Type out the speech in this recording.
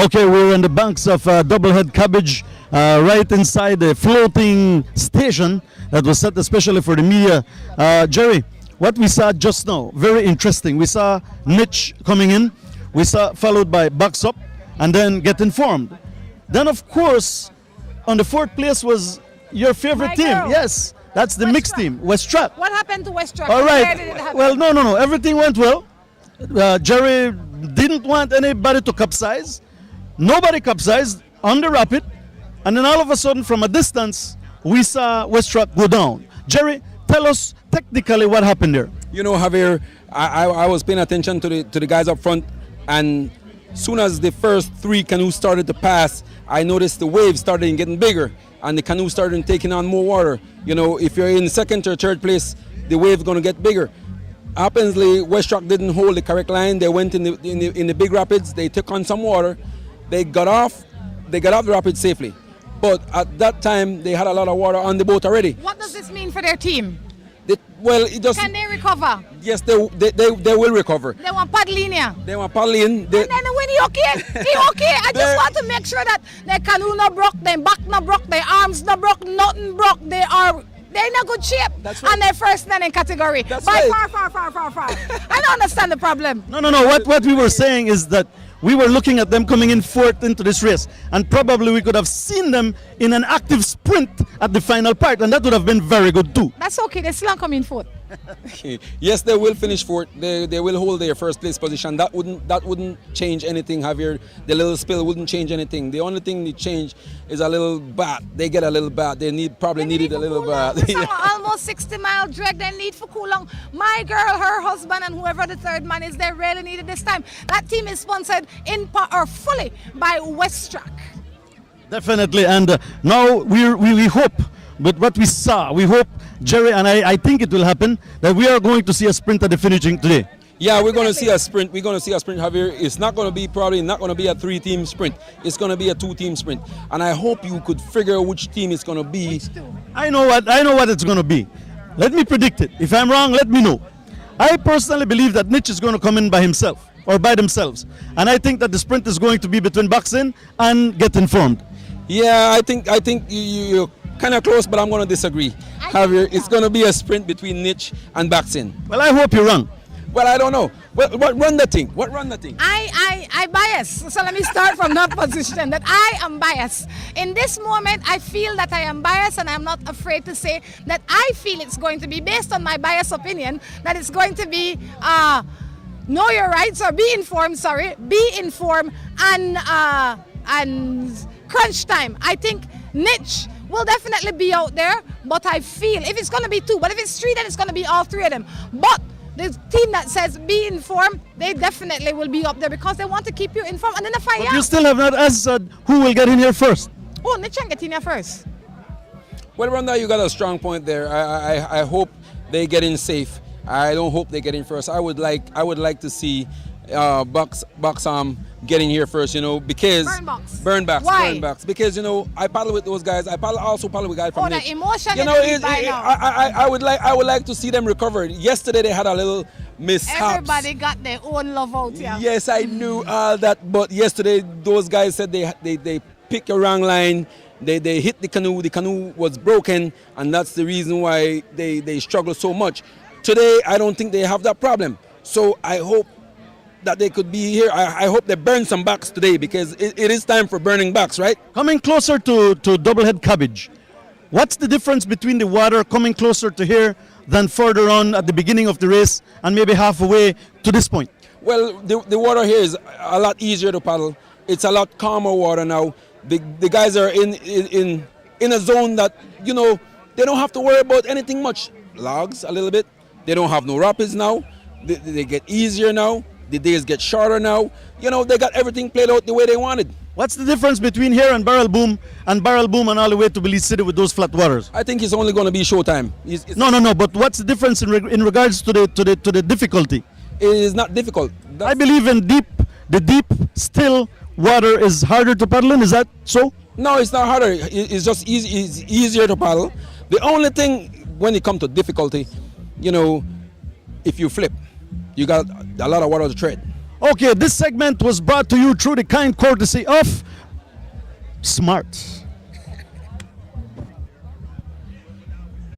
Okay, we're on the banks of Doublehead Cabbage, right inside the floating station that was set especially for the media. Jerry, what we saw just now, very interesting. We saw Niche coming in, we saw followed by Box Up, and then Get Informed. Then, of course, on the fourth place was your favorite My team. girl. Yes, that's the mixed team, West Strat. What happened to West Strat? All Where right. did it happen? Well, no. Everything went well. Jerry didn't want anybody to capsize. Nobody capsized on the rapid. And then all of a sudden, from a distance, we saw West Strat go down. Jerry, tell us technically what happened there. You know, Javier, I was paying attention to the guys up front, and soon as the first three canoes started to pass, I noticed the waves started getting bigger, and the canoes started taking on more water. You know, if you're in second or third place, the wave's going to get bigger. Happensly, West Strat didn't hold the correct line. They went in the big rapids. They took on some water. They got off the rapids safely. But at that time, they had a lot of water on the boat already. What does this mean for their team? Can they recover? Yes, they will recover. They want paddling here. They want paddling. And then when he okay, I just want to make sure that their canoe not broke, their back not broke, their arms not broke, nothing broke. They're in a good shape. That's right. And they're first then in category. That's By right. far. I don't understand the problem. No. What we were saying is that we were looking at them coming in fourth into this race, and probably we could have seen them in an active sprint at the final part, and that would have been very good too. That's okay. They still not coming fourth. Yes, they will finish fourth. They will hold their first place position. That wouldn't change anything, Javier. The little spill wouldn't change anything. The only thing they change is a little bath. They get a little bath. They probably needed a little bath. Almost 60-mile drag they need for cool long. My girl, her husband, and whoever the third man is, they really needed this time. That team is sponsored in part or fully by West Strat. Definitely, and now we hope, but what we saw, we hope, Jerry, and I think it will happen, that we are going to see a sprint at the finishing today. Yeah, we're going to see a sprint. We're going to see a sprint, Javier. It's not going to be probably not going to be a 3-team sprint. It's going to be a 2-team sprint, and I hope you could figure out which team it's going to be. I know what it's going to be. Let me predict it. If I'm wrong, let me know. I personally believe that Niche is going to come in by himself or by themselves, and I think that the sprint is going to be between Boxin and Get Informed. Yeah, I think you're kind of close, but I'm going to disagree. Javier, it's going to be a sprint between Niche and Boxin. Well, I hope you're wrong. Well, I don't know. What run the thing? I bias. So let me start from that position that I am biased. In this moment, I feel that I am biased, and I'm not afraid to say that I feel it's going to be, based on my biased opinion, that it's going to be know your rights, or be informed and crunch time. I think Niche will definitely be out there, but I feel if it's going to be 2, but if it's 3, then it's going to be all 3 of them. But the team that says be informed, they definitely will be up there because they want to keep you informed. And then if But you still have not answered who will get in here first. Oh, Niche can get in here first. Well, Rhonda, you got a strong point there. I hope they get in safe. I don't hope they get in first. I would like to see Box getting here first, you know, because Burn box. Why? Because, you know, I paddle with those guys. I also paddle with guys from Niche. The emotion. You know, I would like to see them recover. Yesterday they had a little mishap. Everybody got their own love out here. Yes, I knew all that, but yesterday those guys said they picked a wrong line. They hit the canoe was broken, and that's the reason why they struggle so much. Today I don't think they have that problem. So I hope that they could be here. I hope they burn some backs today, because it is time for burning backs, right? Coming closer to Doublehead Cabbage, what's the difference between the water coming closer to here than further on at the beginning of the race and maybe halfway to this point? Well, the water here is a lot easier to paddle. It's a lot calmer water now. The guys are in a zone that, you know, they don't have to worry about anything much. Logs a little bit. They don't have no rapids now. They get easier now. The days get shorter now. You know, they got everything played out the way they wanted. What's the difference between here and Barrel Boom and all the way to Belize City with those flat waters? I think it's only going to be showtime. No. But what's the difference in regards to the difficulty? It is not difficult. I believe in the deep, still water is harder to paddle in. Is that so? No, it's not harder. It's just easy. It's easier to paddle. The only thing when it comes to difficulty, you know, if you flip, you got a lot of water to tread. Okay, this segment was brought to you through the kind courtesy of Smart.